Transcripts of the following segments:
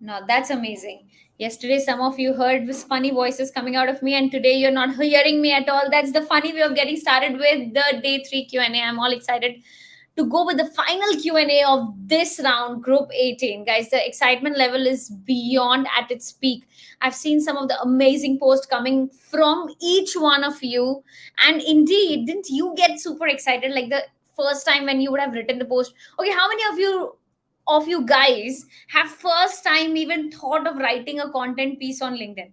No, that's amazing. Yesterday, some of you heard this funny voices coming out of me, and today you're not hearing me at all. That's the funny way of getting started with the day three Q&A. I'm all excited to go with the final Q&A of this round, Group 18. Guys, the excitement level is beyond at its peak. I've seen some of the amazing posts coming from each one of you. And indeed, didn't you get super excited like the first time when you would have written the post? Okay, how many of you guys have first time even thought of writing a content piece on LinkedIn?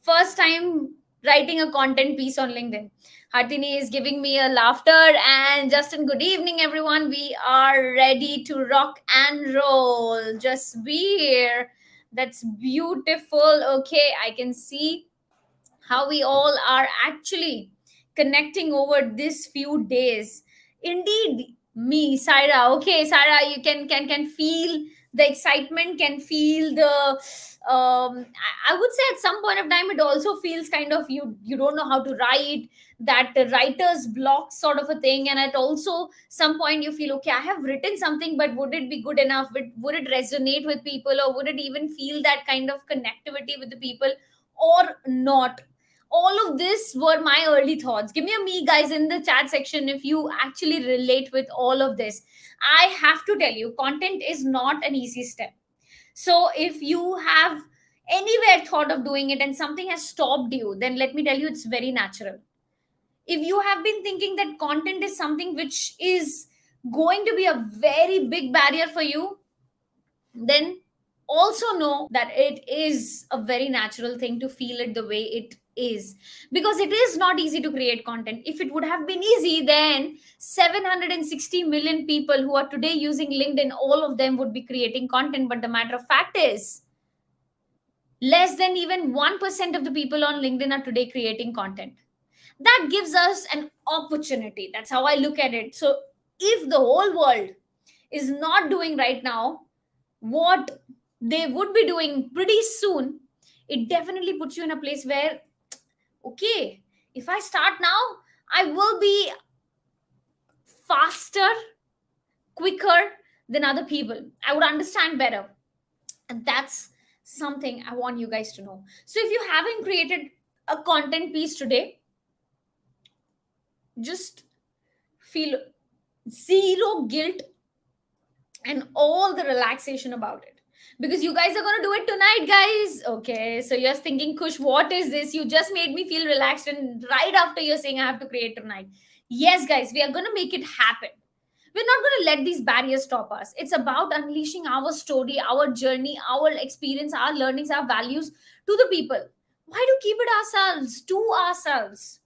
First time writing a content piece on LinkedIn. Hartini is giving me a laughter. And Justin, good evening, everyone. We are ready to rock and roll. Just be here. That's beautiful. Okay, I can see how we all are actually connecting over this few days. Indeed, me, Saira. Okay, Saira, you can feel the excitement, can feel the I would say at some point of time it also feels kind of you don't know how to write, that the writer's block sort of a thing. And at also some point you feel, okay, I have written something, but would it be good enough? Would it resonate with people, or would it even feel that kind of connectivity with the people or not? All of this were my early thoughts. Give me a me, guys, in the chat section if you actually relate with all of this. I have to tell you, content is not an easy step. So if you have anywhere thought of doing it and something has stopped you, then let me tell you, it's very natural. If you have been thinking that content is something which is going to be a very big barrier for you, then also know that it is a very natural thing to feel it the way it is, because it is not easy to create content. If it would have been easy, then 760 million people who are today using LinkedIn, all of them would be creating content. But the matter of fact is, less than even 1% of the people on LinkedIn are today creating content. That gives us an opportunity. That's how I look at it. So if the whole world is not doing right now what they would be doing pretty soon, it definitely puts you in a place where, okay, if I start now, I will be faster, quicker than other people. I would understand better. And that's something I want you guys to know. So if you haven't created a content piece today, just feel zero guilt and all the relaxation about it, because you guys are going to do it tonight, guys. Okay, so you're thinking, Kush, what is this? You just made me feel relaxed, and right after you're saying I have to create tonight. Yes, guys, we are going to make it happen. We're not going to let these barriers stop us. It's about unleashing our story, our journey, our experience, our learnings, our values to the people. Why do keep it ourselves to ourselves?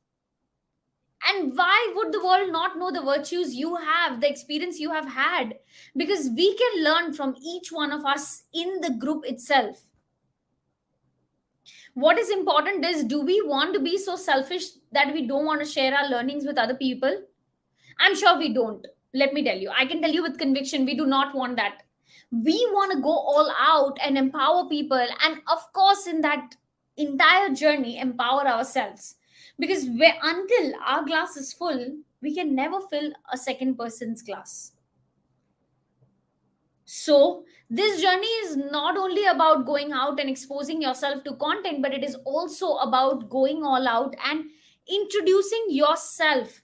And why would the world not know the virtues you have, the experience you have had? Because we can learn from each one of us in the group itself. What is important is, do we want to be so selfish that we don't want to share our learnings with other people? I'm sure we don't. Let me tell you, I can tell you with conviction, we do not want that. We want to go all out and empower people. And of course, in that entire journey, empower ourselves. Because until our glass is full, we can never fill a second person's glass. So, this journey is not only about going out and exposing yourself to content, but it is also about going all out and introducing yourself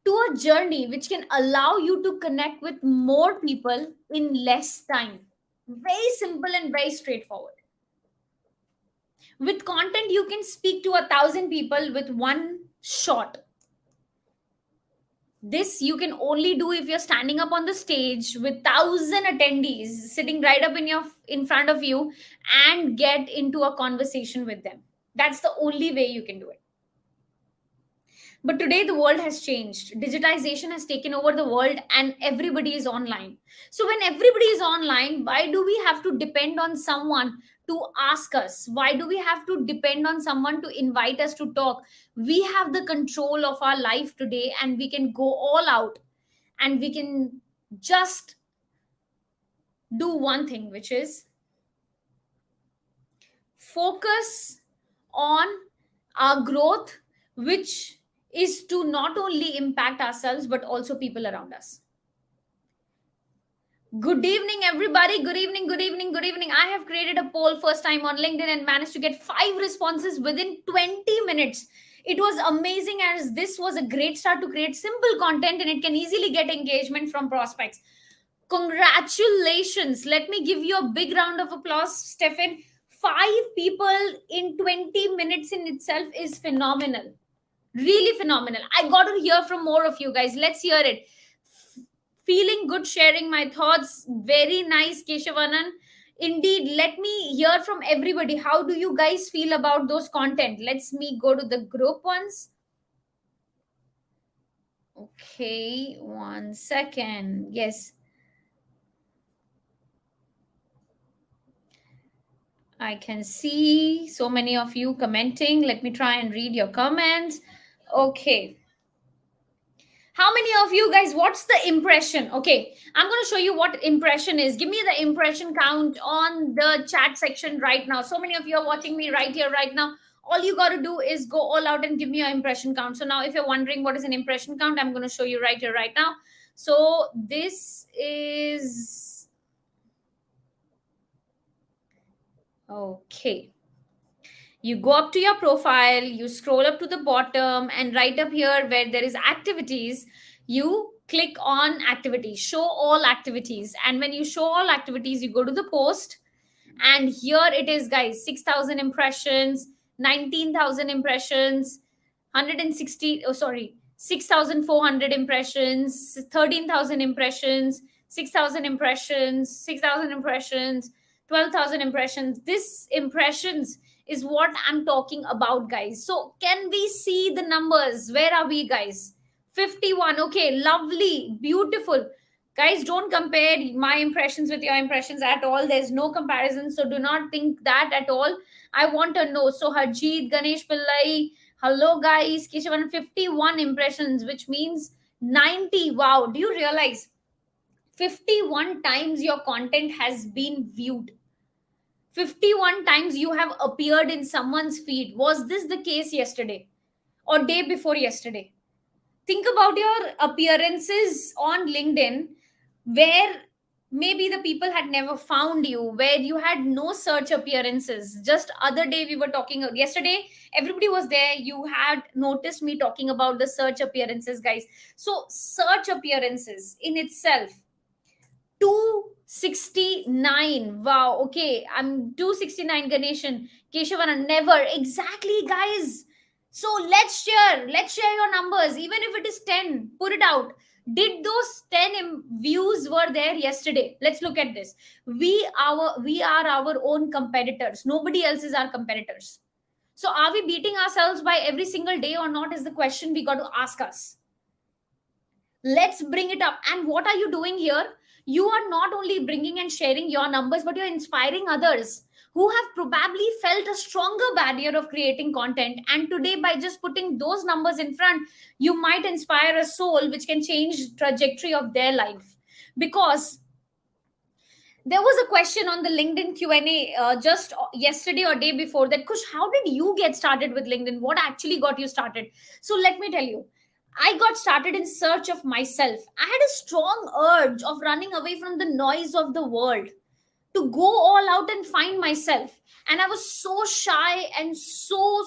to a journey which can allow you to connect with more people in less time. Very simple and very straightforward. With content, you can speak to 1,000 people with one shot. This you can only do if you're standing up on the stage with 1,000 attendees sitting right up in front of you, and get into a conversation with them. That's the only way you can do it. But today, the world has changed. Digitization has taken over the world, and everybody is online. So, when everybody is online, why do we have to depend on someone to ask us? Why do we have to depend on someone to invite us to talk? We have the control of our life today, and we can go all out, and we can just do one thing, which is focus on our growth, which is to not only impact ourselves but also people around us. Good evening, everybody. Good evening, good evening, good evening. I have created a poll first time on LinkedIn and managed to get 5 responses within 20 minutes. It was amazing as this was a great start to create simple content and it can easily get engagement from prospects. Congratulations. Let me give you a big round of applause, Stefan. 5 people in 20 minutes in itself is phenomenal. Really phenomenal. I got to hear from more of you guys. Let's hear it. Feeling good sharing my thoughts. Very nice, Keshavanan. Indeed, let me hear from everybody. How do you guys feel about those content? Let's me go to the group ones. Okay, 1 second. Yes, I can see so many of you commenting. Let me try and read your comments. Okay. How many of you guys, what's the impression? Okay, I'm going to show you what impression is. Give me the impression count on the chat section right now. So many of you are watching me right here, right now. All you got to do is go all out and give me your impression count. So now, if you're wondering what is an impression count, I'm going to show you right here, right now. So this is okay. You go up to your profile, you scroll up to the bottom, and right up here where there is activities, you click on activities, show all activities. And when you show all activities, you go to the post, and here it is, guys: 6,000 impressions, 19,000 impressions, 160, oh sorry, 6,400 impressions, 13,000 impressions, 6,000 impressions, 6,000 impressions, 12,000 impressions. This impressions is what I'm talking about, guys. So can we see the numbers? Where are we, guys? 51. Okay, lovely, beautiful. Guys, don't compare my impressions with your impressions at all. There's no comparison, so do not think that at all. I want to know. So Harjeet, Ganesh Pillai, hello guys. Keshavan, 51 impressions, which means 90. Wow, do you realize 51 times your content has been viewed? 51 times you have appeared in someone's feed. Was this the case yesterday or day before yesterday? Think about your appearances on LinkedIn, where maybe the people had never found you, where you had no search appearances. Just other day we were talking, yesterday everybody was there, you had noticed me talking about the search appearances, guys. So search appearances in itself, 269. Wow. Okay, I'm 269. Ganeshan, Keshavana, never. Exactly, guys. So let's share your numbers. Even if it is 10, put it out. Did those 10 views were there yesterday? Let's look at this. We are our own competitors. Nobody else is our competitors. So are we beating ourselves by every single day or not, is the question we got to ask us. Let's bring it up. And what are you doing here? You are not only bringing and sharing your numbers, but you're inspiring others who have probably felt a stronger barrier of creating content. And today, by just putting those numbers in front, you might inspire a soul which can change trajectory of their life. Because there was a question on the LinkedIn Q&A just yesterday or day before that, Kush, how did you get started with LinkedIn? What actually got you started? So let me tell you, I got started in search of myself. I had a strong urge of running away from the noise of the world to go all out and find myself. And I was so shy and so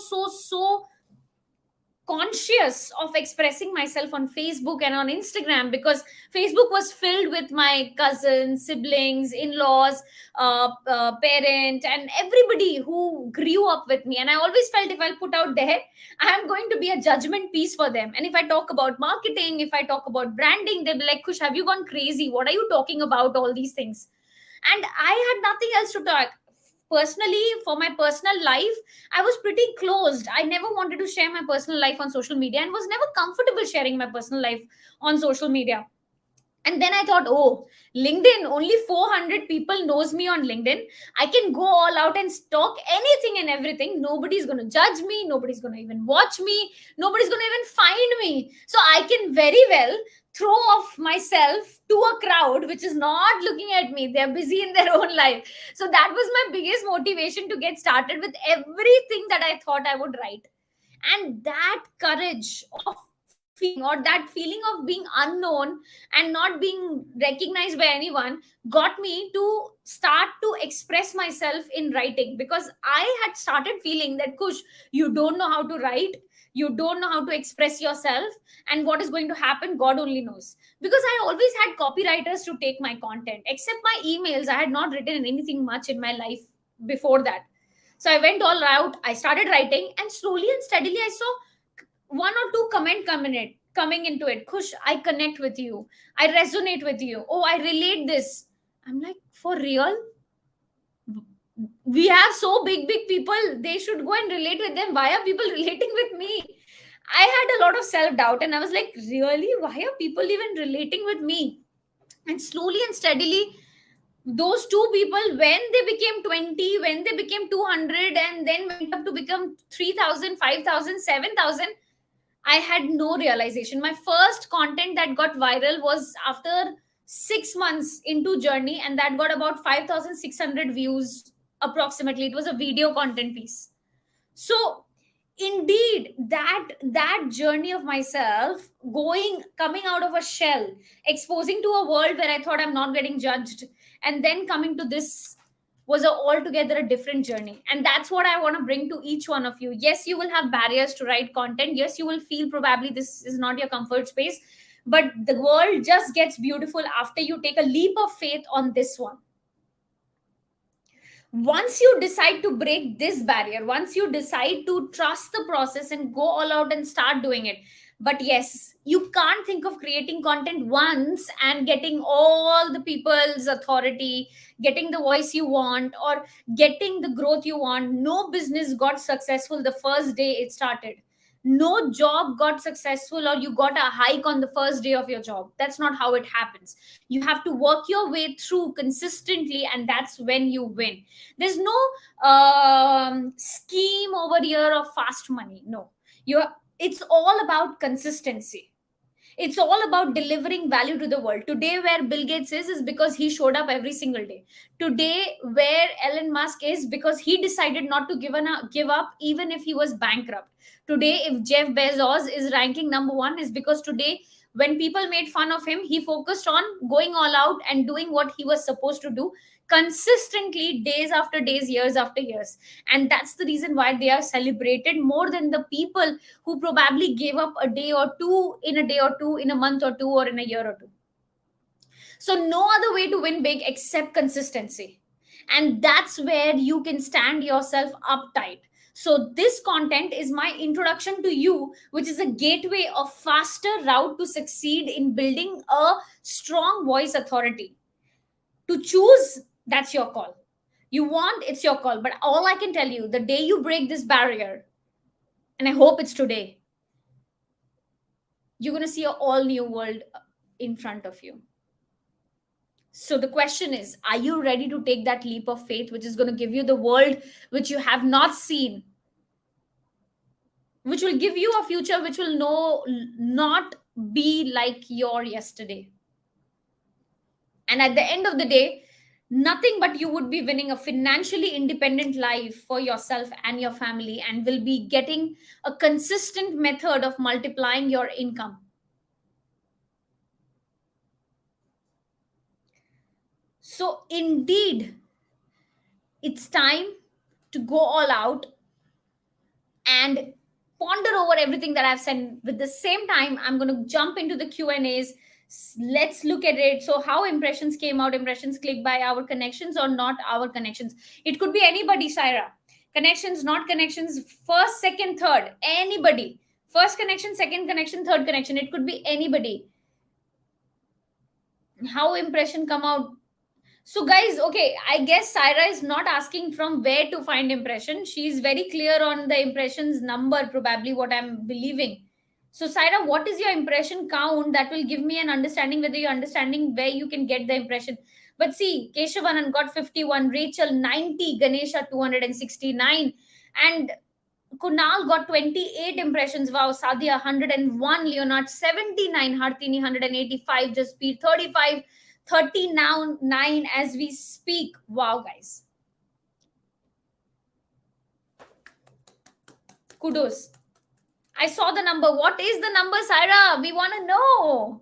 conscious of expressing myself on Facebook and on Instagram, because Facebook was filled with my cousins, siblings, in-laws, parent, and everybody who grew up with me. And I always felt if I'll put out there, I am going to be a judgment piece for them. And if I talk about marketing, if I talk about branding, they'll be like, Kush, have you gone crazy? What are you talking about? All these things. And I had nothing else to talk. Personally, for my personal life, I was pretty closed. I never wanted to share my personal life on social media and was never comfortable sharing my personal life on social media. And then I thought, oh, LinkedIn, only 400 people knows me on LinkedIn. I can go all out and talk anything and everything. Nobody's going to judge me. Nobody's going to even watch me. Nobody's going to even find me. So I can very well throw off myself to a crowd which is not looking at me. They're busy in their own life. So that was my biggest motivation to get started with everything that I thought I would write. And that courage of feeling, or that feeling of being unknown and not being recognized by anyone, got me to start to express myself in writing, because I had started feeling that, Kush, you don't know how to write, you don't know how to express yourself, and what is going to happen, God only knows. Because I always had copywriters to take my content, except my emails. I had not written anything much in my life before that. So I went all out, I started writing, and slowly and steadily I saw one or two coming into it. Kush, I connect with you, I resonate with you, oh, I relate this. I'm like, for real? We have so big people, they should go and relate with them, why are people relating with me? I had a lot of self doubt, and I was like, really, why are people even relating with me? And slowly and steadily, those two people, when they became 20, when they became 200, and then went up to become 3,000, 5,000, 7,000, I had no realization. My first content that got viral was after 6 months into journey, and that got about 5,600 views approximately. It was a video content piece. So indeed, that journey of myself, coming out of a shell, exposing to a world where I thought I'm not getting judged, and then coming to this, was a altogether a different journey. And that's what I want to bring to each one of you. Yes, you will have barriers to write content, yes, you will feel probably this is not your comfort space, but the world just gets beautiful after you take a leap of faith on this one. Once you decide to break this barrier, once you decide to trust the process and go all out and start doing it. But yes, you can't think of creating content once and getting all the people's authority, getting the voice you want, or getting the growth you want. No business got successful the first day it started. No job got successful, or you got a hike on the first day of your job. That's not how it happens. You have to work your way through consistently, and that's when you win. There's no scheme over here of fast money. No, you. It's all about consistency. It's all about delivering value to the world. Today, where Bill Gates is because he showed up every single day. Today, where Elon Musk is because he decided not to give up even if he was bankrupt. Today, if Jeff Bezos is ranking number one, is because today, when people made fun of him, he focused on going all out and doing what he was supposed to do consistently, days after days, years after years. And that's the reason why they are celebrated more than the people who probably gave up a day or two, in a day or two, in a month or two, or in a year or two. So no other way to win big except consistency. And that's where you can stand yourself uptight. So this content is my introduction to you, which is a gateway of faster route to succeed in building a strong voice authority. To choose, that's your call. You want, it's your call. But all I can tell you, the day you break this barrier, and I hope it's today, you're going to see an all new world in front of you. So the question is, are you ready to take that leap of faith, which is going to give you the world which you have not seen, which will give you a future which will not be like your yesterday? And at the end of the day, nothing but you would be winning a financially independent life for yourself and your family, and will be getting a consistent method of multiplying your income. So, indeed, it's time to go all out and ponder over everything that I've said. With the same time, I'm going to jump into the Q&As. Let's look at it. So, how impressions came out, impressions clicked by our connections or not our connections. It could be anybody, Saira. Connections, not connections, first, second, third, anybody. First connection, second connection, third connection. It could be anybody. How impression come out. So, guys, okay, I guess Saira is not asking from where to find impression. She's very clear on the impressions number, probably what I'm believing. So, Saira, what is your impression count? That will give me an understanding whether you're understanding where you can get the impression. But see, Keshavan got 51, Rachel 90, Ganesha 269, and Kunal got 28 impressions. Wow. Sadia 101, Leonard 79, Hartini 185, Jaspir 35, 30 now 9 as we speak. Wow, guys. Kudos. I saw the number. What is the number, Saira? We want to know.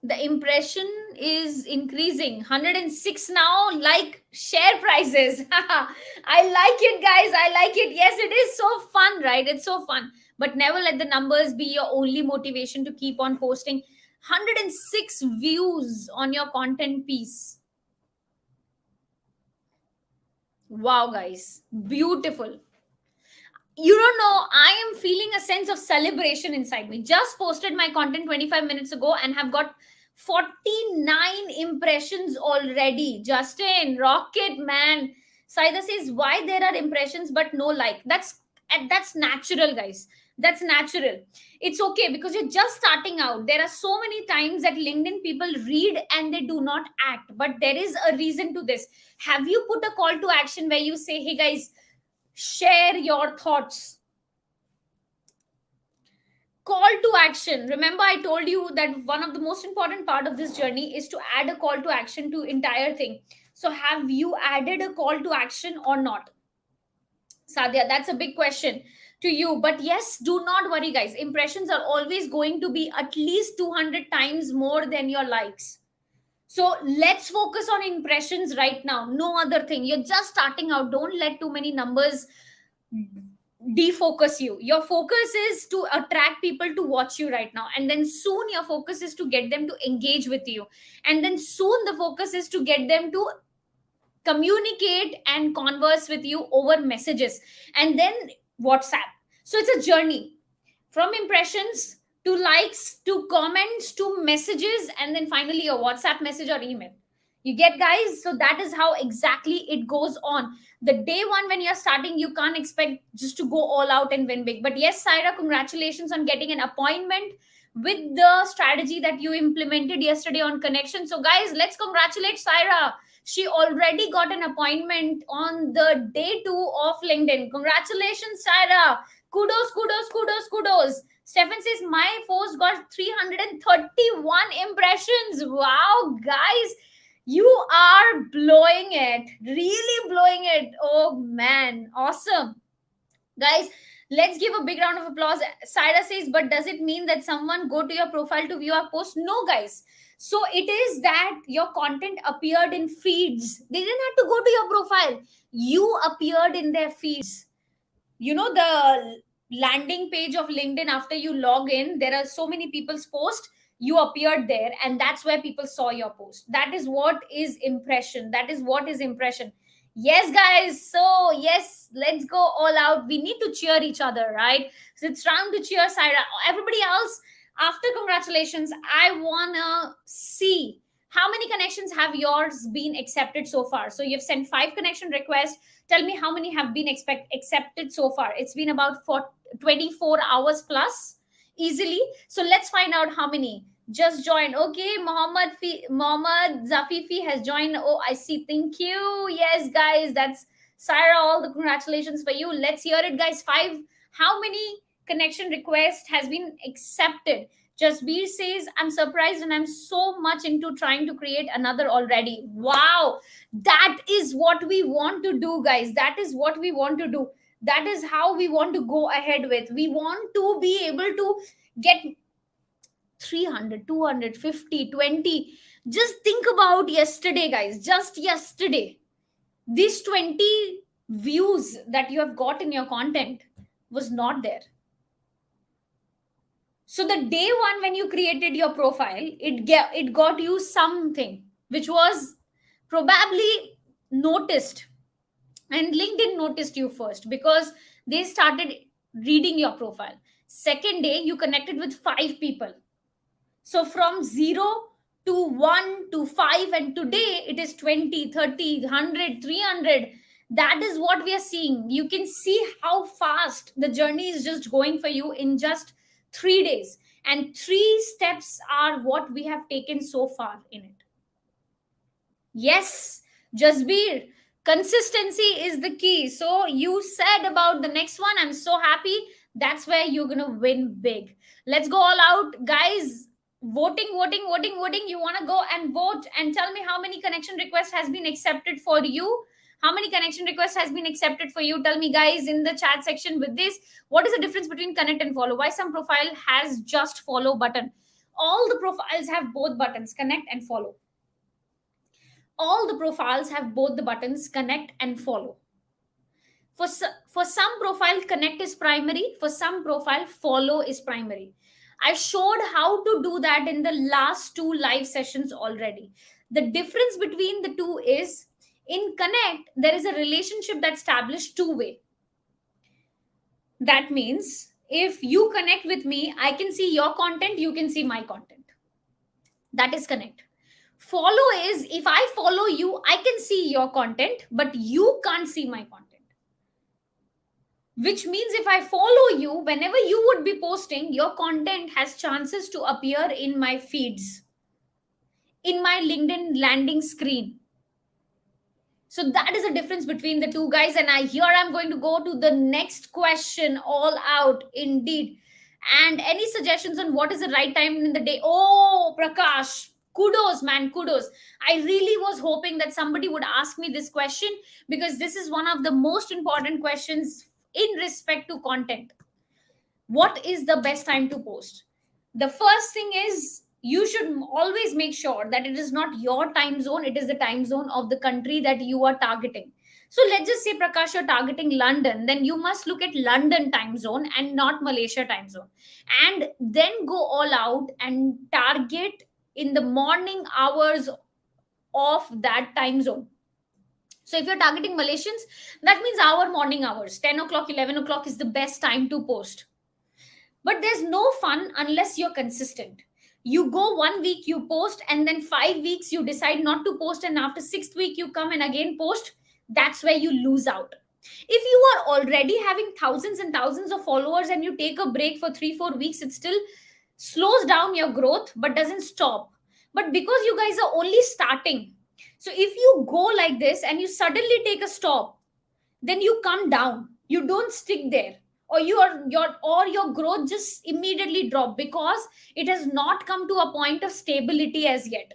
The impression is increasing, 106 now, like share prices. I like it, guys, I like it. Yes, it is so fun, right? It's so fun. But never let the numbers be your only motivation to keep on posting. 106 views on your content piece. Wow, guys, beautiful. You don't know, I am feeling a sense of celebration inside me. Just posted my content 25 minutes ago and have got 49 impressions already. Justin, rocket man. Saida says, why there are impressions but no like? That's natural, guys. That's natural. It's okay because you're just starting out. There are so many times that LinkedIn people read and they do not act, but there is a reason to this. Have you put a call to action where you say, hey guys, share your thoughts? Call to action. Remember, I told you that one of the most important part of this journey is to add a call to action to entire thing. So have you added a call to action or not? Sadhya, that's a big question to you. But yes, do not worry, guys. Impressions are always going to be at least 200 times more than your likes. So let's focus on impressions right now. No other thing. You're just starting out. Don't let too many numbers defocus you. Your focus is to attract people to watch you right now, and then soon your focus is to get them to engage with you, and then soon the focus is to get them to communicate and converse with you over messages, and then WhatsApp. So it's a journey from impressions to likes to comments to messages, and then finally your WhatsApp message or email. You get, guys? So that is how exactly it goes on. The day one when you're starting, you can't expect just to go all out and win big. But yes, Saira, congratulations on getting an appointment with the strategy that you implemented yesterday on connection. So guys, let's congratulate Saira. She already got an appointment on the day two of LinkedIn. Congratulations, Saira. Kudos, kudos, kudos, kudos. Stefan says, my post got 331 impressions. Wow, guys, you are blowing it. Really blowing it. Oh, man. Awesome. Guys, let's give a big round of applause. Saira says, but does it mean that someone go to your profile to view our post? No, guys. So it is that your content appeared in feeds. They didn't have to go to your profile. You appeared in their feeds. You know, the landing page of LinkedIn, after you log in, there are so many people's post. You appeared there, and that's where people saw your post. That is what is impression. That is what is impression. Yes, guys. So yes, let's go all out. We need to cheer each other, right? So it's time to cheer Saira. Everybody else, after congratulations, I wanna see how many connections have yours been accepted so far. So you've sent 5 connection requests. Tell me how many have been accepted so far. It's been about 24 hours plus easily. So let's find out how many just joined. Okay, Mohammed Zafifi has joined. Oh, I see. Thank you. Yes, guys, that's Sarah. All the congratulations for you. Let's hear it, guys. 5. How many connection request has been accepted? Jasbir says, I'm surprised and I'm so much into trying to create another already. Wow, that is what we want to do, guys. That is what we want to do. That is how we want to go ahead with. We want to be able to get 300, 250, 20. Just think about yesterday, guys. Just yesterday, these 20 views that you have got in your content was not there. So the day one when you created your profile, it got you something which was probably noticed, and LinkedIn noticed you first because they started reading your profile. Second day you connected with 5 people. So from 0 to 1 to 5, and today it is 20, 30, 100, 300. That is what we are seeing. You can see how fast the journey is just going for you in just 3 days. And 3 steps are what we have taken so far in it. Yes, Jasbir, consistency is the key. So you said about the next one. I'm so happy. That's where you're going to win big. Let's go all out, guys. Voting. You want to go and vote and tell me how many connection requests has been accepted for you. How many connection requests has been accepted for you? Tell me, guys, in the chat section with this. What is the difference between connect and follow? Why some profile has just follow button? All the profiles have both buttons, connect and follow. All the profiles have both the buttons, connect and follow. For some profile, connect is primary. For some profile, follow is primary. I showed how to do that in the last two live sessions already. The difference between the two is, in connect there is a relationship that's established two way. That means if you connect with me, I can see your content, you can see my content. That is connect. Follow is, if I follow you, I can see your content but you can't see my content. Which means if I follow you, whenever you would be posting, your content has chances to appear in my feeds, in my LinkedIn landing screen. So that is the difference between the two, guys. And I'm going to go to the next question all out indeed. And any suggestions on what is the right time in the day? Oh, Prakash, kudos, man, kudos. I really was hoping that somebody would ask me this question, because this is one of the most important questions in respect to content. What is the best time to post? The first thing is, you should always make sure that it is not your time zone, it is the time zone of the country that you are targeting. So let's just say, Prakash, you're targeting London, then you must look at London time zone and not Malaysia time zone, and then go all out and target in the morning hours of that time zone. So if you're targeting Malaysians, that means our morning hours, 10 o'clock, 11 o'clock is the best time to post. But there's no fun unless you're consistent. You go 1 week, you post, and then 5 weeks you decide not to post, and after sixth week you come and again post. That's where you lose out. If you are already having thousands and thousands of followers and you take a break for 3-4 weeks, it still slows down your growth but doesn't stop. But because you guys are only starting, so if you go like this and you suddenly take a stop, then you come down, you don't stick there, or your growth just immediately drop, because it has not come to a point of stability as yet.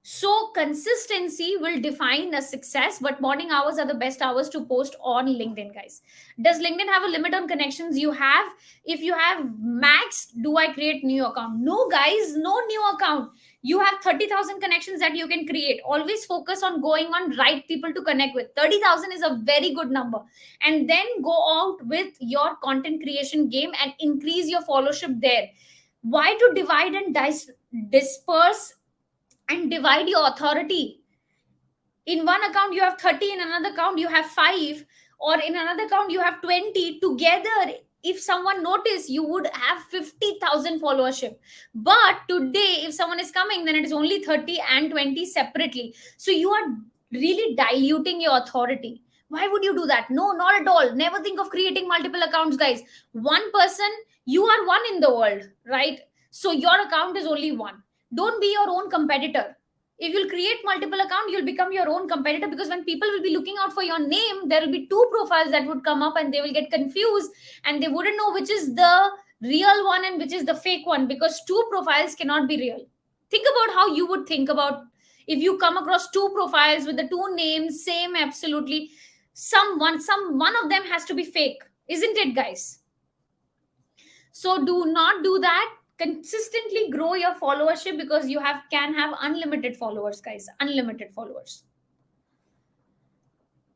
So consistency will define a success, but morning hours are the best hours to post on LinkedIn, guys. Does LinkedIn have a limit on connections? You have. If you have max, do I create new account? No, guys, no new account. You have 30,000 connections that you can create. Always focus on going on right people to connect with. 30,000 is a very good number. And then go out with your content creation game and increase your followership there. Why to divide and disperse and divide your authority? In one account you have 30, in another account you have 5, or in another account you have 20. Together, if someone noticed, you would have 50,000 followership. But today, if someone is coming, then it is only 30 and 20 separately. So you are really diluting your authority. Why would you do that? No, not at all. Never think of creating multiple accounts, guys. One person, you are one in the world, right? So your account is only one. Don't be your own competitor. If you'll create multiple account, you'll become your own competitor, because when people will be looking out for your name, there will be two profiles that would come up and they will get confused, and they wouldn't know which is the real one and which is the fake one, because two profiles cannot be real. Think about how you would think about if you come across two profiles with the two names same, absolutely, some one of them has to be fake, isn't it, guys? So do not do that. Consistently grow your followership, because you can have unlimited followers, guys, unlimited followers.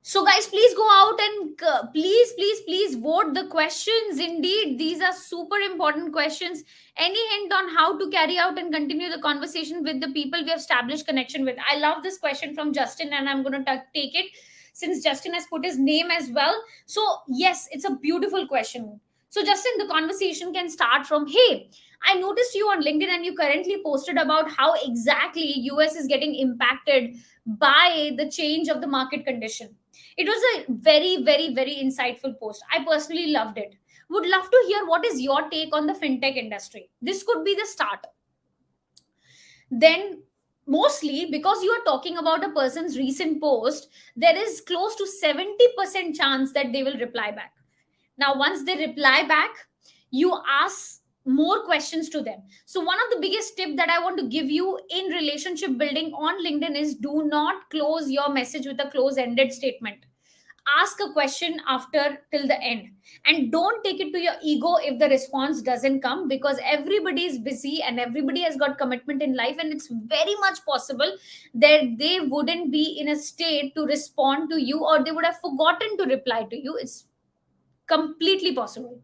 So guys, please go out and please vote the questions. Indeed, these are super important questions. Any hint on how to carry out and continue the conversation with the people we have established connection with? I love this question from Justin, and I'm going to take it since Justin has put his name as well. So yes, it's a beautiful question. So Justin, the conversation can start from, hey, I noticed you on LinkedIn and you currently posted about how exactly US is getting impacted by the change of the market condition. It was a very, very, very insightful post. I personally loved it. Would love to hear what is your take on the fintech industry. This could be the start. Then, mostly because you are talking about a person's recent post, there is close to 70% chance that they will reply back. Now, once they reply back, you ask more questions to them. So one of the biggest tip that I want to give you in relationship building on LinkedIn is, do not close your message with a close ended statement. Ask a question after till the end, and don't take it to your ego if the response doesn't come, because everybody is busy and everybody has got commitment in life, and it's very much possible that they wouldn't be in a state to respond to you, or they would have forgotten to reply to you. It's completely possible.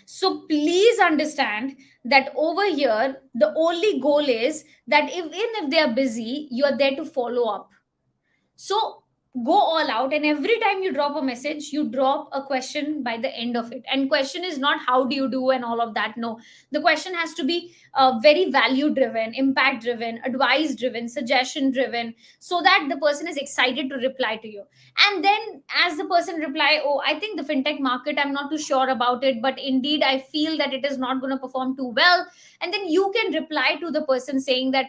So please understand that over here, the only goal is that even if they are busy, you are there to follow up. So go all out, and every time you drop a message, you drop a question by the end of it. And question is not how do you do and all of that. No, the question has to be very value driven, impact driven, advice driven, suggestion driven, so that the person is excited to reply to you. And then as the person reply, oh, I think the fintech market, I'm not too sure about it, but indeed I feel that it is not going to perform too well. And then you can reply to the person saying that,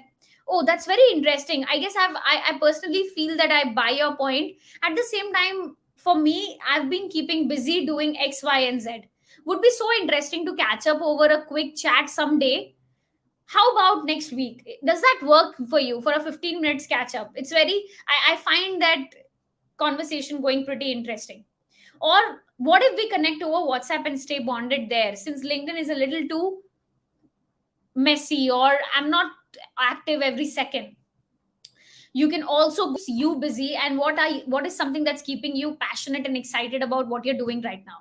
oh, that's very interesting. I guess I personally feel that I buy your point. At the same time, for me, I've been keeping busy doing X, Y, and Z. Would be so interesting to catch up over a quick chat someday. How about next week? Does that work for you for a 15 minutes catch up? It's very, I find that conversation going pretty interesting. Or what if we connect over WhatsApp and stay bonded there, since LinkedIn is a little too messy, or I'm not active every second. You can also you busy, and what is something that's keeping you passionate and excited about what you're doing right now.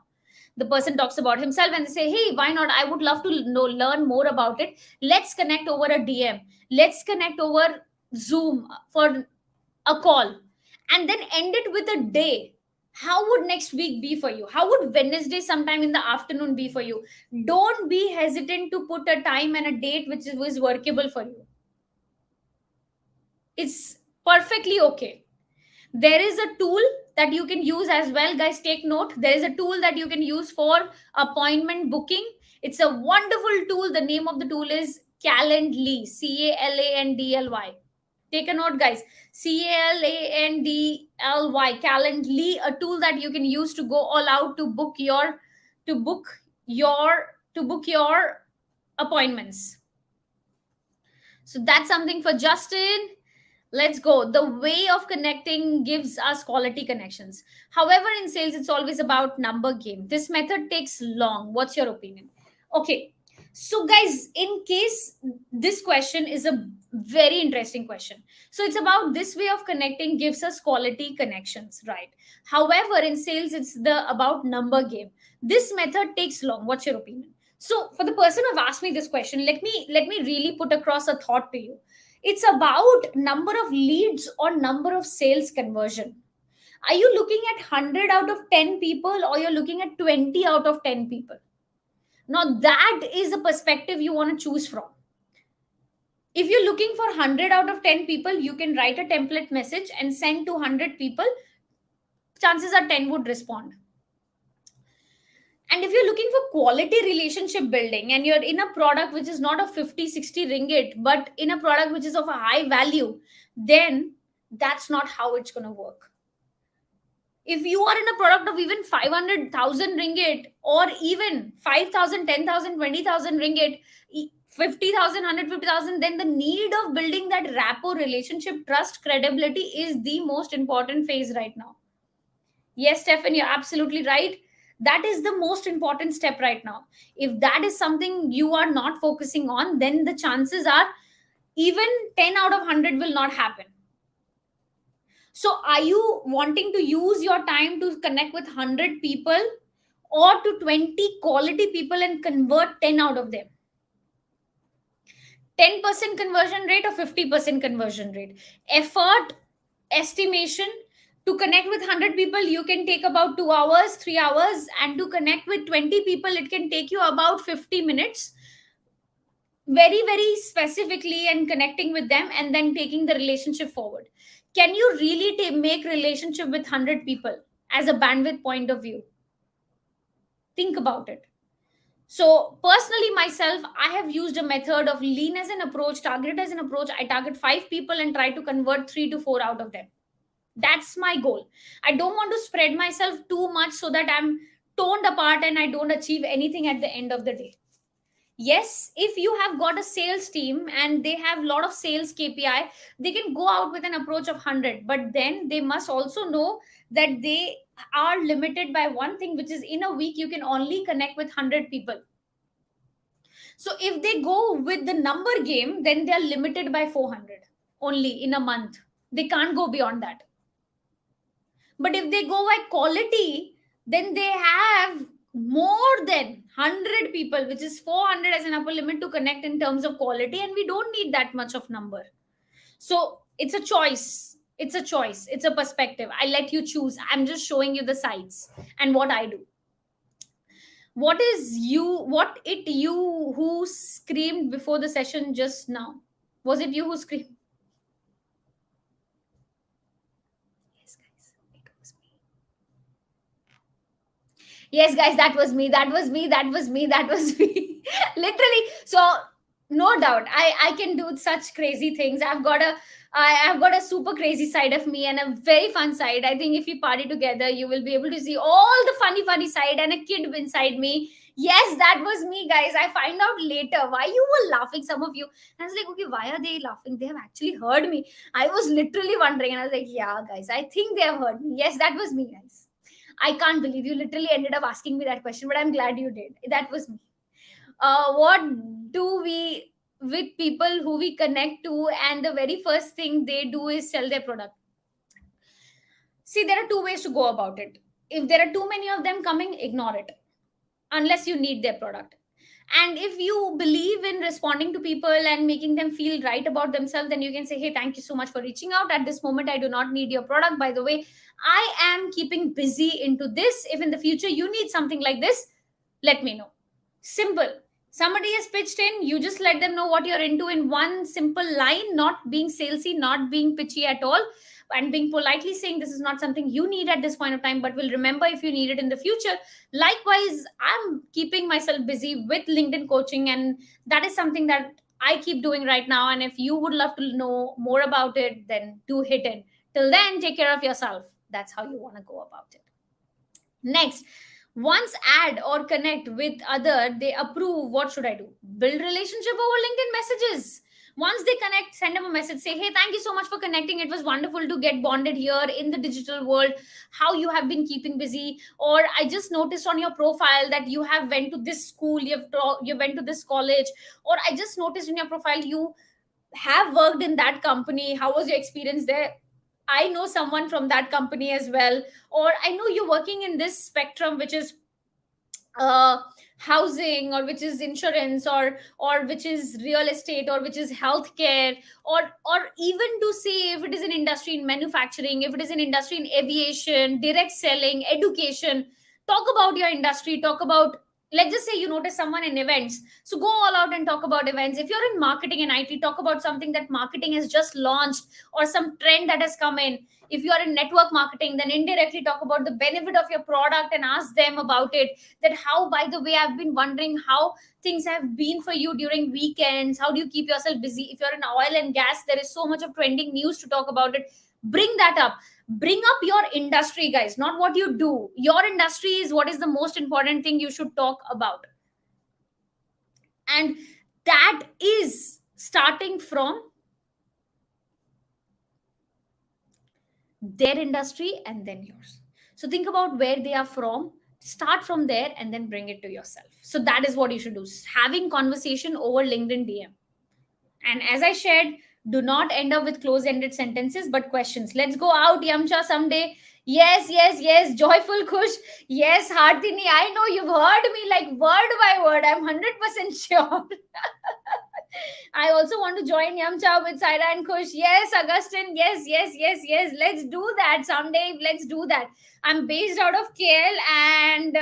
The person talks about himself and they say, hey, why not, I would love to learn more about it. Let's connect over a DM, let's connect over Zoom for a call, and then end it with a day. How would next week be for you? How would Wednesday sometime in the afternoon be for you? Don't be hesitant to put a time and a date which is workable for you. It's perfectly okay. There is a tool that you can use as well, guys. Take note, there is a tool that you can use for appointment booking. It's a wonderful tool. The name of the tool is Calendly, Caldly. Take a note, guys. Caldly, Calendly, a tool that you can use to go all out to book your to book your appointments. So that's something for Justin. Let's go. The way of connecting gives us quality connections. However, in sales, it's always about number game. This method takes long. What's your opinion? Okay. So, guys, in case this question is a very interesting question. So, it's about this way of connecting gives us quality connections, right? However, in sales, it's the about number game. This method takes long. What's your opinion? So, for the person who asked me this question, let me really put across a thought to you. It's about number of leads or number of sales conversion. Are you looking at 100 out of 10 people, or you're looking at 20 out of 10 people? Now that is a perspective you want to choose from. If you're looking for 100 out of 10 people, you can write a template message and send to 100 people. Chances are 10 would respond. And if you're looking for quality relationship building, and you're in a product which is not of 50-60 ringgit, but in a product which is of a high value, then that's not how it's going to work. If you are in a product of even 500,000 ringgit, or even 5,000, 10,000, 20,000 ringgit, 50,000, 150,000, then the need of building that rapport, relationship, trust, credibility is the most important phase right now. Yes, Stefan, you're absolutely right. That is the most important step right now. If that is something you are not focusing on, then the chances are even 10 out of 100 will not happen. So, are you wanting to use your time to connect with 100 people, or to 20 quality people and convert 10 out of them? 10% conversion rate or 50% conversion rate? Effort estimation, to connect with 100 people you can take about 2 hours, 3 hours, and to connect with 20 people it can take you about 50 minutes, very very specifically, and connecting with them and then taking the relationship forward. Can you really make relationship with 100 people as a bandwidth point of view? Think about it. So personally myself, I have used a method of lean as an approach, target as an approach. I target 5 people and try to convert 3 to 4 out of them. That's my goal. I don't want to spread myself too much so that I'm toned apart and I don't achieve anything at the end of the day. Yes, if you have got a sales team and they have a lot of sales KPI, they can go out with an approach of 100, but then they must also know that they are limited by one thing, which is in a week you can only connect with 100 people. So if they go with the number game, then they are limited by 400 only in a month. They can't go beyond that. But if they go by quality, then they have more than 100 people, which is 400 as an upper limit to connect in terms of quality, and we don't need that much of number. So it's a choice. It's a choice. It's a perspective. I let you choose. I'm just showing you the sides and what I do. What is you? What it you who screamed before the session just now? Was it you who screamed? Yes, guys. It was me. Yes, guys, that was me. That was me. That was me. That was me. Literally. So no doubt, I can do such crazy things. I've got a super crazy side of me and a very fun side. I think if we party together, you will be able to see all the funny side and a kid inside me. Yes, that was me, guys. I find out later why you were laughing, some of you. And I was like, okay, why are they laughing? They have actually heard me. I was literally wondering, and I was like, yeah, guys, I think they have heard me. Yes, that was me, guys. I can't believe you literally ended up asking me that question, but I'm glad you did. That was me. What do we with people who we connect to, and the very first thing they do is sell their product? See, there are two ways to go about it. If there are too many of them coming, ignore it unless you need their product. And if you believe in responding to people and making them feel right about themselves, then you can say, hey, thank you so much for reaching out. At this moment, I do not need your product. By the way, I am keeping busy into this. If in the future you need something like this, let me know. Simple. Somebody has pitched in, you just let them know what you're into in one simple line, not being salesy, not being pitchy at all, and being politely saying this is not something you need at this point of time, but will remember if you need it in the future. Likewise, I'm keeping myself busy with LinkedIn coaching, and that is something that I keep doing right now. And if you would love to know more about it, then do hit it. Till then, take care of yourself. That's how you want to go about it. Next, once add or connect with other, they approve. What should I do? Build relationship over LinkedIn messages. Once they connect, send them a message, say, hey, thank you so much for connecting. It was wonderful to get bonded here in the digital world. How you have been keeping busy? Or I just noticed on your profile that you have went to this school, you went to this college. Or I just noticed in your profile you have worked in that company. How was your experience there? I know someone from that company as well. Or I know you're working in this spectrum, which is uh, housing, or which is insurance, or which is real estate, or which is healthcare, or even to say if it is an industry in manufacturing, if it is an industry in aviation, direct selling, education. Talk about your industry. Talk about, let's just say you notice someone in events, so go all out and talk about events. If you're in marketing and IT, talk about something that marketing has just launched, or some trend that has come in. If you are in network marketing, then indirectly talk about the benefit of your product and ask them about it. That how, by the way, I've been wondering how things have been for you during weekends. How do you keep yourself busy? If you're in oil and gas, there is so much of trending news to talk about it. Bring that up. Bring up your industry, guys, not what you do. Your industry is what is the most important thing you should talk about. And that is starting from their industry and then yours. So think about where they are from, start from there, and then bring it to yourself. So that is what you should do, having conversation over LinkedIn DM. And as I shared, do not end up with close ended sentences but questions. Let's go out, Yamcha, someday. Yes, yes, yes. Joyful Kush. Yes, Hartini. I know you've heard me like word by word. I'm 100% sure. I also want to join Yamcha with Saira and Kush. Yes, Augustine. Yes, yes, yes, yes. Let's do that someday. Let's do that. I'm based out of KL, and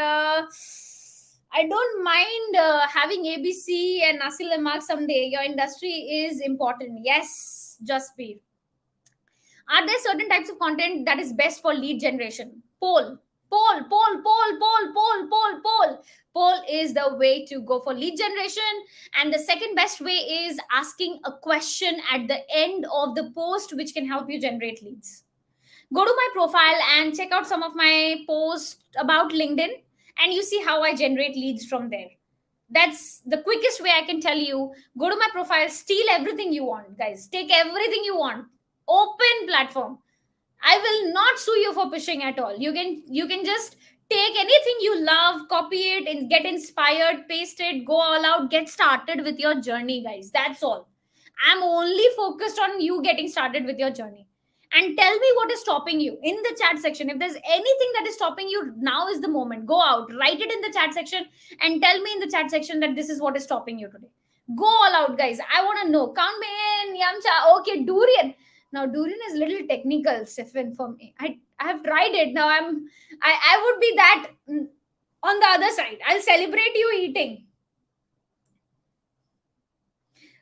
I don't mind having ABC and Nasil Lemak someday. Your industry is important. Yes, just be. Are there certain types of content that is best for lead generation? Poll is the way to go for lead generation. And the second best way is asking a question at the end of the post, which can help you generate leads. Go to my profile and check out some of my posts about LinkedIn. and you see how I generate leads from there. That's the quickest way I can tell you. Go to my profile, steal everything you want, guys. Take everything you want. Open platform. I will not sue you for pushing at all. You can just take anything you love, copy it, and get inspired, paste it, go all out, get started with your journey, guys. That's all. I'm only focused on you getting started with your journey. And tell me what is stopping you in the chat section. If there's anything that is stopping you, now is the moment. Go out, write it in the chat section, and tell me in the chat section that this is what is stopping you today. Go all out, guys. I want to know. Count me in, Yamcha. Okay, durian. Now, durian is little technical, Stefan, for me. I have tried it. Now I would be that on the other side. I'll celebrate you eating.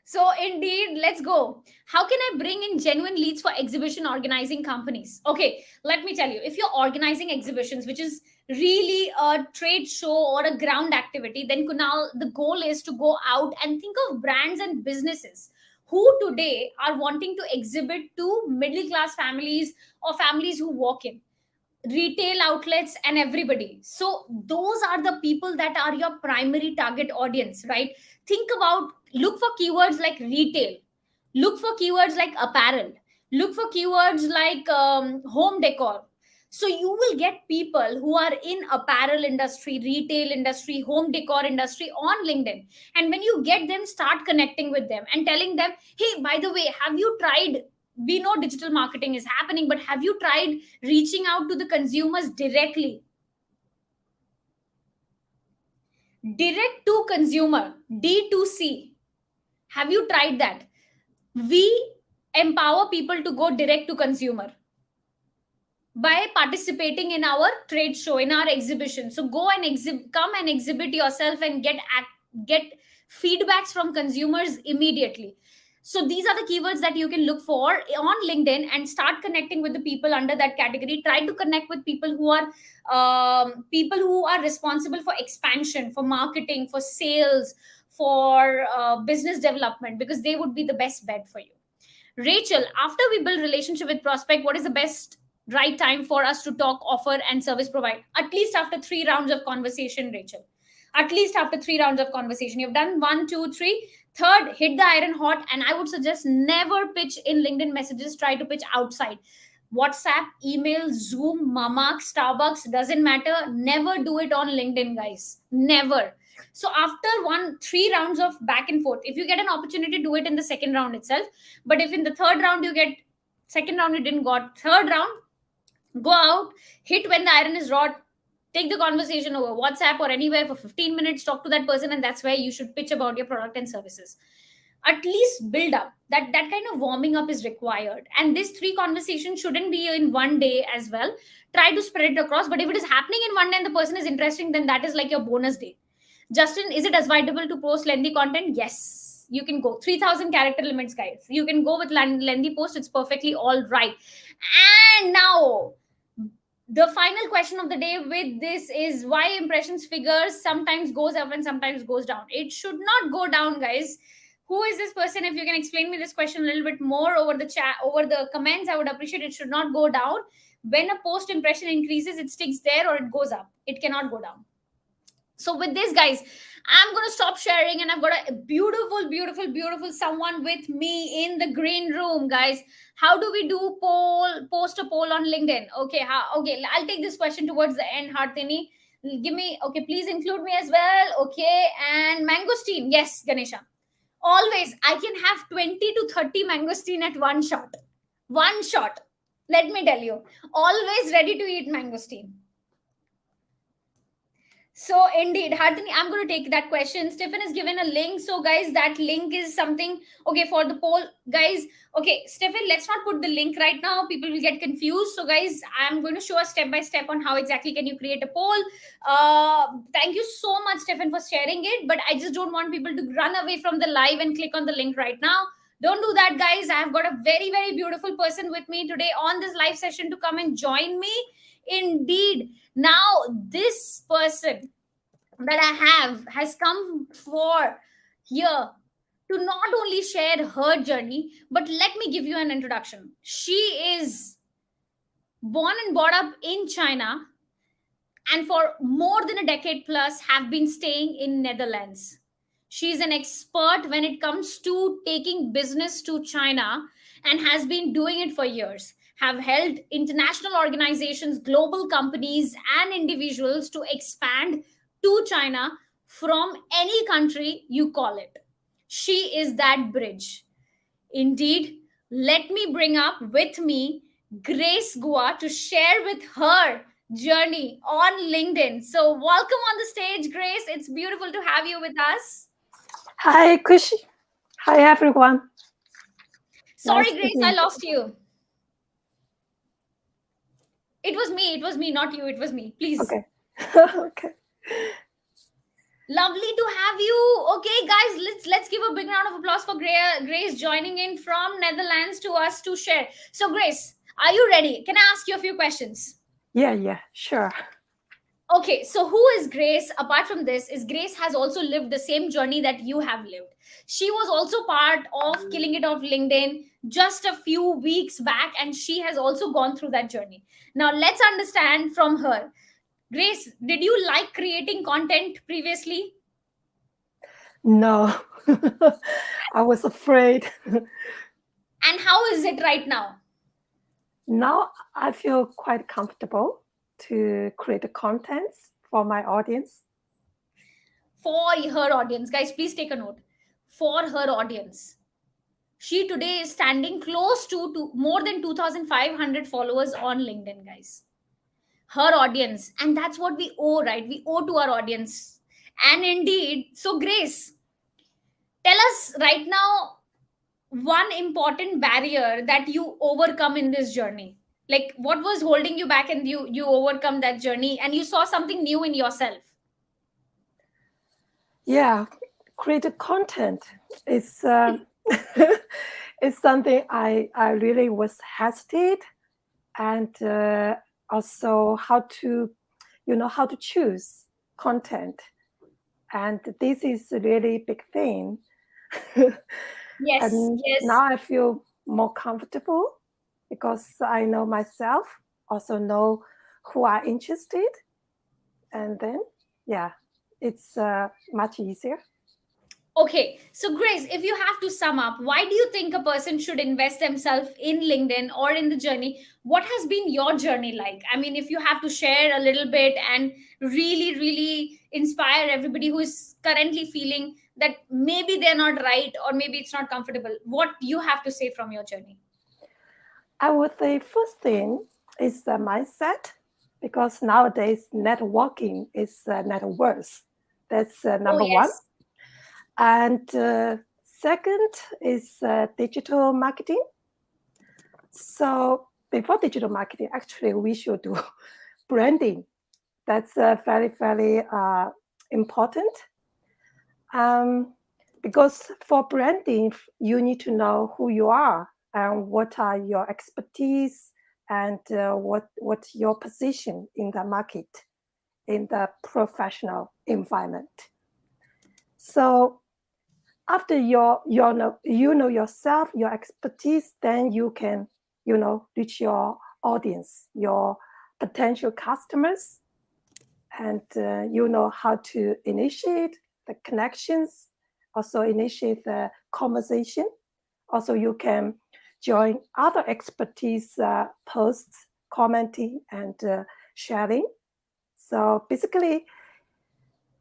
So, indeed, let's go. How can I bring in genuine leads for exhibition organizing companies? Okay, let me tell you. If you're organizing exhibitions, which is really a trade show or a ground activity, then Kunal, the goal is to go out and think of brands and businesses who today are wanting to exhibit to middle class families or families who walk in retail outlets and everybody. So those are the people that are your primary target audience, right? Think about, look for keywords like retail, look for keywords like apparel, look for keywords like home decor. So you will get people who are in apparel industry, retail industry, home decor industry on LinkedIn. And when you get them, start connecting with them and telling them, hey, by the way, have you tried, we know digital marketing is happening, but have you tried reaching out to the consumers directly? Direct to consumer, D2C. Have you tried that? We empower people to go direct to consumer by participating in our trade show, in our exhibition. So go and come and exhibit yourself and get feedbacks from consumers immediately. So these are the keywords that you can look for on LinkedIn and start connecting with the people under that category. Try to connect with people who are responsible for expansion, for marketing, for sales, for business development, because they would be the best bet for you. Rachel, after we build relationship with prospect, what is the best right time for us to talk, offer, and service provide? At least after 3 rounds of conversation, Rachel. At least after 3 rounds of conversation. You've done 1, 2, 3. Third, hit the iron hot. And I would suggest never pitch in LinkedIn messages. Try to pitch outside. WhatsApp, email, Zoom, Mama, Starbucks, doesn't matter. Never do it on LinkedIn, guys. Never. So after 3 rounds of back and forth, if you get an opportunity, do it in the second round itself. But if in the third round you get, second round you didn't got, third round, go out, hit when the iron is hot, take the conversation over WhatsApp or anywhere for 15 minutes, talk to that person, and that's where you should pitch about your product and services. At least build up. That kind of warming up is required. And this 3 conversations shouldn't be in one day as well. Try to spread it across. But if it is happening in one day and the person is interesting, then that is like your bonus day. Justin, is it advisable to post lengthy content? Yes, you can go 3,000 character limits, guys. You can go with lengthy post. It's perfectly all right. And now the final question of the day with this is, why impressions figures sometimes goes up and sometimes goes down? It should not go down, guys. Who is this person? If you can explain me this question a little bit more over the chat, over the comments, I would appreciate it. It should not go down. When a post impression increases, it sticks there or it goes up. It cannot go down. So with this, guys, I'm going to stop sharing, and I've got a beautiful, beautiful, beautiful someone with me in the green room, guys. How do we do post a poll on LinkedIn? Okay, okay, I'll take this question towards the end, Hartini. Give me, okay, please include me as well. Okay, and mangosteen. Yes, Ganesha. Always, I can have 20 to 30 mangosteen at one shot. One shot. Let me tell you. Always ready to eat mangosteen. So indeed, Hartini, I'm going to take that question. Stephen has given a link. So guys, that link is something, okay, for the poll. Guys, okay, Stephen, let's not put the link right now. People will get confused. So guys, I'm going to show a step-by-step on how exactly can you create a poll. Thank you so much, Stephen, for sharing it. But I just don't want people to run away from the live and click on the link right now. Don't do that, guys. I've got a very, very beautiful person with me today on this live session to come and join me. Indeed. Now, this person that I have has come for here to not only share her journey, but let me give you an introduction. She is born and brought up in China, and for more than a decade plus have been staying in Netherlands. She's an expert when it comes to taking business to China and has been doing it for years. Have helped international organizations, global companies, and individuals to expand to China from any country you call it. She is that bridge. Indeed, let me bring up with me Grace Gua to share with her journey on LinkedIn. So, welcome on the stage, Grace. It's beautiful to have you with us. Hi, Kushi. Hi, everyone. Sorry, Nice to Grace, I be lost you. It was me, not you. It was me. Please. okay. Okay. Lovely to have you. Okay, guys, let's give a big round of applause for Grace joining in from Netherlands to us to share. So, Grace, are you ready? Can I ask you a few questions? Yeah, sure. Okay, so who is Grace? Apart from this, is Grace has also lived the same journey that you have lived. She was also part of Killing It Off LinkedIn just a few weeks back, and she has also gone through that journey. Now, let's understand from her. Grace, did you like creating content previously? No, I was afraid. And how is it right now? Now I feel quite comfortable to create the contents for my audience. For her audience, guys, please take a note. For her audience. She today is standing close to more than 2,500 followers on LinkedIn, guys. Her audience, and that's what we owe, right? We owe to our audience. And indeed, so Grace, tell us right now one important barrier that you overcome in this journey. Like, what was holding you back, and you overcome that journey, and you saw something new in yourself. Yeah, create content is is something I really was hesitate, and also how to how to choose content, and this is a really big thing. Yes, And yes. now I feel more comfortable because I know myself, also know who are interested, and then yeah, it's much easier. Okay, so Grace, if you have to sum up, why do you think a person should invest themselves in LinkedIn or in the journey? What has been your journey like? I mean, if you have to share a little bit and really, really inspire everybody who is currently feeling that maybe they're not right or maybe it's not comfortable, what you have to say from your journey? I would say first thing is the mindset, because nowadays networking is net worth. That's Oh, number one. yes. And second is digital marketing. So before digital marketing, actually, we should do branding. That's very important. Um, because for branding, you need to know who you are and what are your expertise, and what's your position in the market, in the professional environment. So after you know yourself, your expertise, then you can reach your audience, your potential customers, and you know how to initiate the connections, also initiate the conversation. Also, you can join other expertise posts, commenting, and sharing. So basically,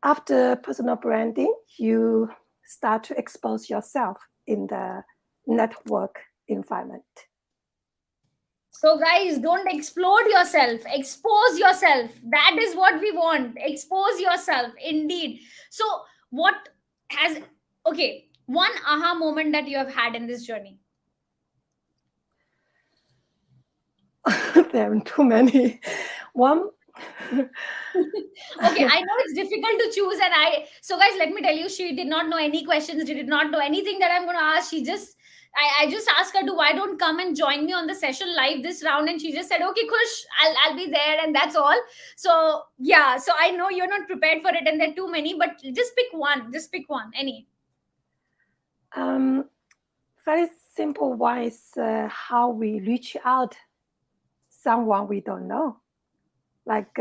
after personal branding, you start to expose yourself in the network environment. So, guys, don't explode yourself, expose yourself. That is what we want. Expose yourself, indeed. So, what has, okay, one aha moment that you have had in this journey? There are too many. One, Okay, I know it's difficult to choose, and so guys, let me tell you, she did not know any questions, she did not know anything that I'm going to ask. She just, I just asked her to why don't come and join me on the session live this round, and she just said, okay, Kush, I'll be there, and that's all. So yeah, so I know you're not prepared for it, and there are too many, but just pick one, any. um, very simple one is how we reach out someone we don't know. Like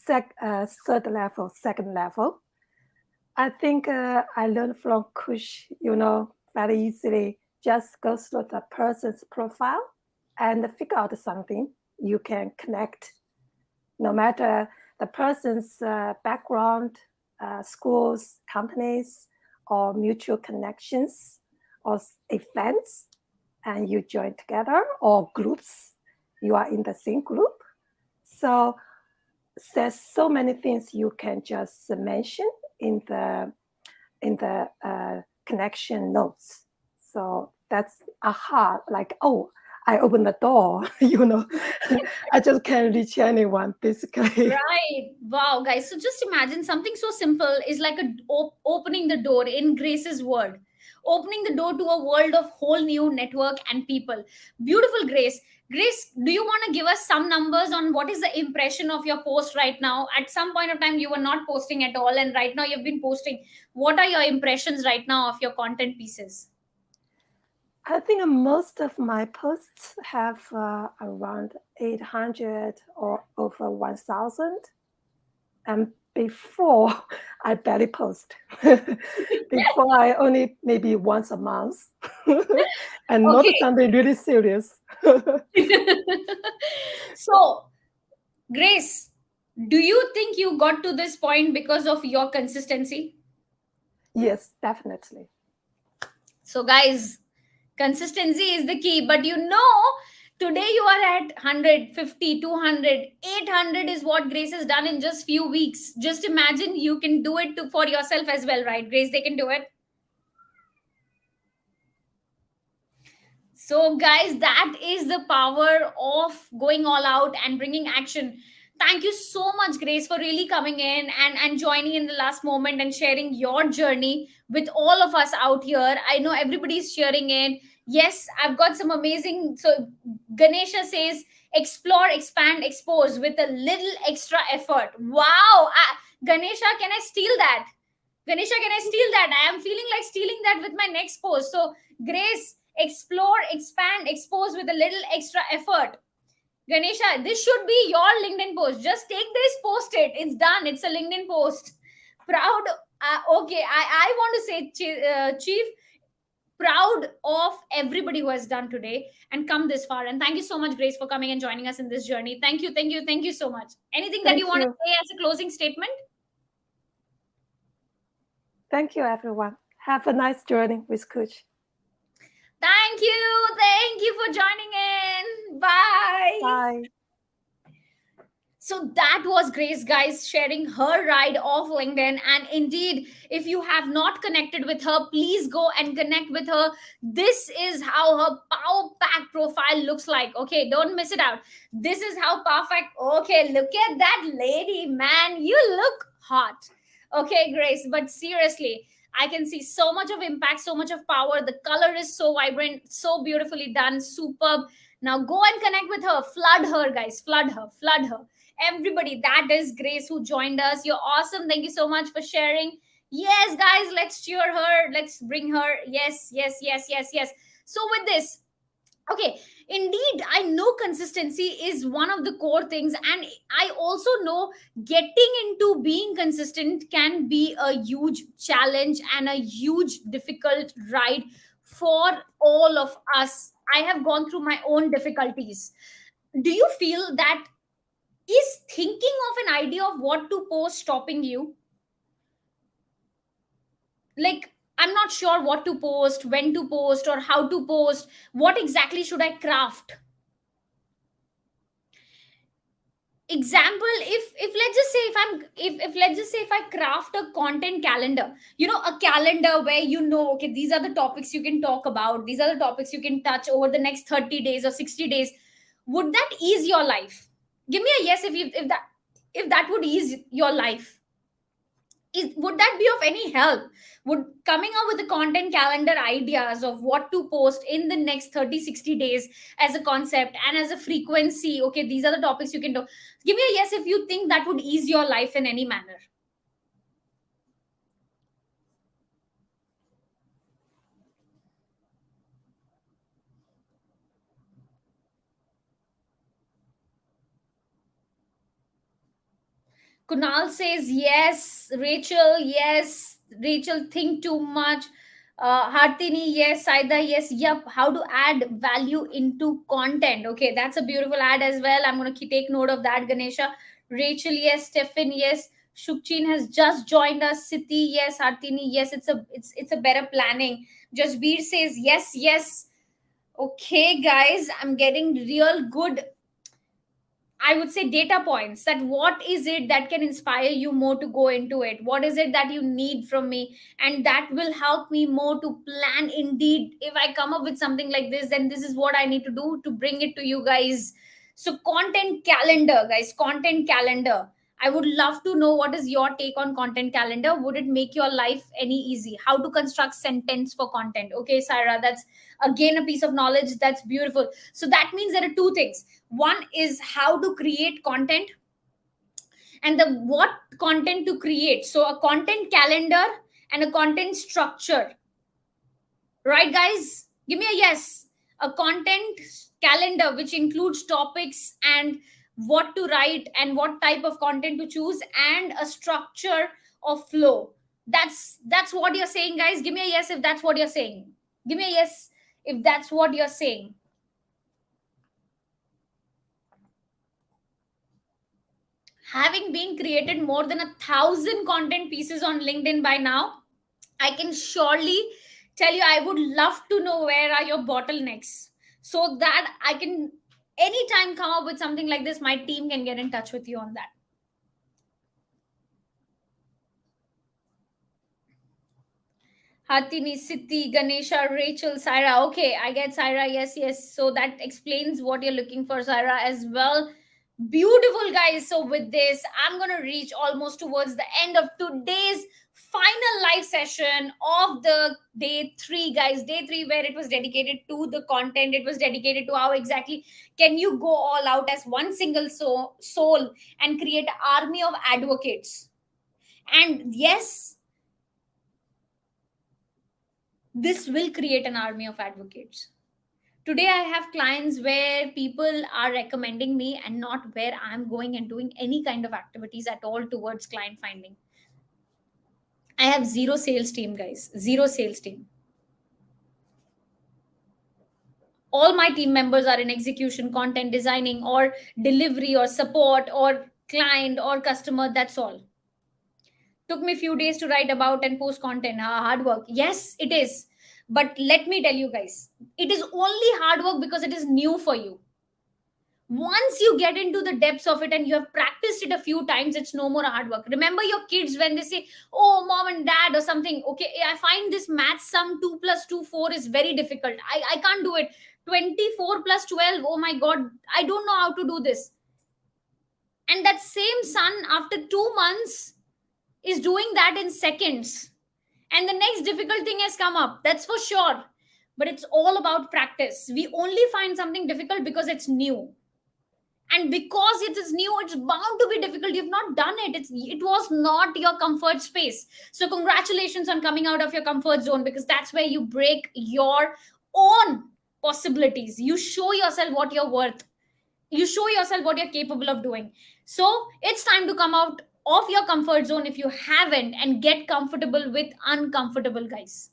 third level, second level. I think I learned from Kush, very easily. Just go through the person's profile and figure out something you can connect, no matter the person's background, schools, companies, or mutual connections, or events, and you join together, or groups. You are in the same group. So there's so many things you can just mention in the connection notes. So that's aha, like, oh, I opened the door, I just can't reach anyone, basically. Right. Wow, guys. So just imagine something so simple is like opening the door in Grace's word. Opening the door to a world of whole new network and people. Beautiful, Grace. Grace, do you want to give us some numbers on what is the impression of your post right now? At some point of time, you were not posting at all, and right now you've been posting. What are your impressions right now of your content pieces? I think most of my posts have around 800 or over 1,000. And before, I barely post. Before, I only maybe once a month, and not Okay. something really serious. So, Grace, do you think you got to this point because of your consistency? Yes, definitely. So, guys, consistency is the key. But today you are at 150, 200, 800 is what Grace has done in just few weeks. Just imagine you can do it for yourself as well, right? Grace, they can do it. So, guys, that is the power of going all out and bringing action. Thank you so much, Grace, for really coming in and joining in the last moment and sharing your journey with all of us out here. I know everybody's cheering in. Yes, I've got some amazing. So, Ganesha says, explore, expand, expose with a little extra effort. Wow. Ganesha, can I steal that? Ganesha, can I steal that? I am feeling like stealing that with my next post. So, Grace, explore, expand, expose with a little extra effort. Ganesha, this should be your LinkedIn post. Just take this, post it. It's done. It's a LinkedIn post. Proud. Okay, I want to say, Chief, proud of everybody who has done today and come this far. And thank you so much, Grace, for coming and joining us in this journey. Thank you, thank you, thank you so much. Anything that you Thank want to you. say as a closing statement? Thank you, everyone. Have a nice journey with Coach. Thank you. Thank you for joining in. Bye. Bye. So that was Grace, guys, sharing her ride of LinkedIn. And indeed, if you have not connected with her, please go and connect with her. This is how her power pack profile looks like. Okay, don't miss it out. This is how perfect. Okay, look at that lady, man. You look hot. Okay, Grace, but seriously, I can see so much of impact, so much of power. The color is so vibrant, so beautifully done, superb. Now go and connect with her. Flood her, guys. Flood her. Flood her. Everybody, that is Grace who joined us. You're awesome. Thank you so much for sharing. Yes, guys, let's cheer her. Let's bring her. Yes, yes, yes, yes, yes. So, with this, okay, indeed, I know consistency is one of the core things, and I also know getting into being consistent can be a huge challenge and a huge difficult ride for all of us. I have gone through my own difficulties. Do you feel that is thinking of an idea of what to post stopping you? Like, I'm not sure what to post, when to post, or how to post. What exactly should I craft? Example, if let's just say if I'm if let's just say if I craft a content calendar, a calendar where okay, these are the topics you can talk about, these are the topics you can touch over the next 30 days or 60 days, would that ease your life? Give me a yes if that would ease your life. Would that be of any help? Would coming up with the content calendar ideas of what to post in the next 30, 60 days as a concept and as a frequency, okay, these are the topics you can do. Give me a yes if you think that would ease your life in any manner. Kunal says yes. Rachel, yes. Rachel, think too much. Hartini, yes. Saida, yes. Yup. How to add value into content? Okay, that's a beautiful ad as well. I'm gonna take note of that. Ganesha, Rachel, yes. Stefan, yes. Shukchin has just joined us. Siti, yes. Hartini, yes. It's a better planning. Just Beer says yes, yes. Okay, guys, I'm getting real good, I would say, data points, that what is it that can inspire you more to go into it? What is it that you need from me? And that will help me more to plan indeed. If I come up with something like this, then this is what I need to do to bring it to you guys. So, content calendar, guys, content calendar. I would love to know what is your take on content calendar. Would it make your life any easy? How to construct sentence for content? Okay, Sarah, that's again a piece of knowledge. That's beautiful. So that means there are two things. One is how to create content, and the what content to create. So a content calendar and a content structure, right, guys? Give me a yes. A content calendar which includes topics and what to write and what type of content to choose, and a structure of flow. That's what you're saying, guys. Give me a yes if that's what you're saying. Give me a yes if that's what you're saying. Having been created more than 1,000 content pieces on LinkedIn by now, I can surely tell you, I would love to know where are your bottlenecks, so that I can anytime come up with something like this, my team can get in touch with you on that. Hatini, Siddhi, Ganesha, Rachel, Saira. Okay, I get Saira. Yes, yes. So that explains what you're looking for, Saira, as well. Beautiful, guys. So with this, I'm going to reach almost towards the end of today's final live session of the day 3, guys. Day 3, where it was dedicated to the content. It was dedicated to how exactly can you go all out as one single soul and create an army of advocates. And yes, this will create an army of advocates. Today, I have clients where people are recommending me and not where I'm going and doing any kind of activities at all towards client finding. I have zero sales team, guys. Zero sales team. All my team members are in execution, content designing, or delivery, or support, or client, or customer. That's all. Took me a few days to write about and post content. Hard work. Yes, it is. But let me tell you guys, it is only hard work because it is new for you. Once you get into the depths of it and you have practiced it a few times, it's no more hard work. Remember your kids when they say, oh, mom and dad, or something, okay, I find this math sum 2 plus 2 4 is very difficult. I can't do it. 24 plus 12, oh my god, I don't know how to do this. And that same son, after 2 months, is doing that in seconds. And the next difficult thing has come up, that's for sure. But it's all about practice. We only find something difficult because it's new, and because it is new, it's bound to be difficult. You've not done it. It was not your comfort space. So congratulations on coming out of your comfort zone, because that's where you break your own possibilities. You show yourself what you're worth. You show yourself what you're capable of doing. So it's time to come out of your comfort zone if you haven't, and get comfortable with uncomfortable, guys.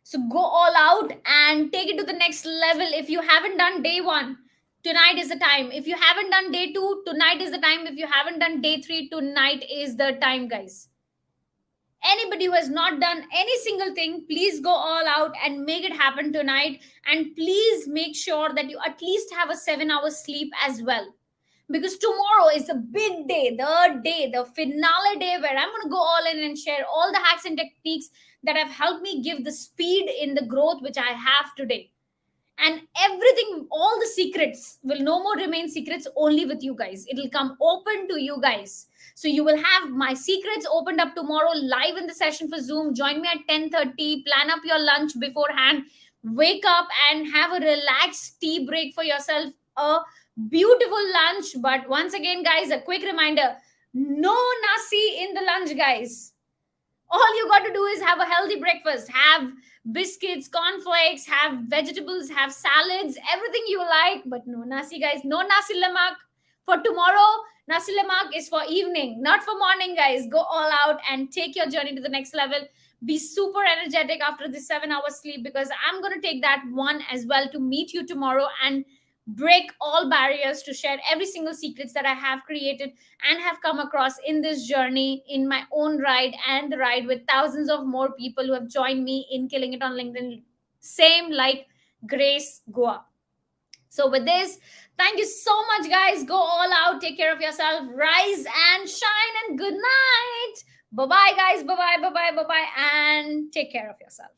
So go all out and take it to the next level. If you haven't done day 1, tonight is the time. If you haven't done day 2, tonight is the time. If you haven't done day 3, tonight is the time, guys. Anybody who has not done any single thing, please go all out and make it happen tonight. And please make sure that you at least have a 7 hours sleep as well, because tomorrow is a big day, the finale day, where I'm going to go all in and share all the hacks and techniques that have helped me give the speed in the growth which I have today. And everything, all the secrets will no more remain secrets, only with you guys. It'll come open to you guys. So you will have my secrets opened up tomorrow live in the session for Zoom. Join me at 10:30. Plan up your lunch beforehand. Wake up and have a relaxed tea break for yourself. A beautiful lunch. But once again, guys, a quick reminder: no nasi in the lunch, guys. All you got to do is have a healthy breakfast. Have biscuits, cornflakes, have vegetables, have salads, everything you like. But no nasi, guys. No nasi lemak for tomorrow. Nasi lemak is for evening, not for morning, guys. Go all out and take your journey to the next level. Be super energetic after this 7 hours sleep, because I'm going to take that one as well to meet you tomorrow and break all barriers to share every single secrets that I have created and have come across in this journey, in my own ride and the ride with thousands of more people who have joined me in killing it on LinkedIn. Same like Grace Goa. So, with this, thank you so much, guys. Go all out, take care of yourself, rise and shine, and good night. Bye bye, guys. Bye bye, bye bye, bye bye, and take care of yourself.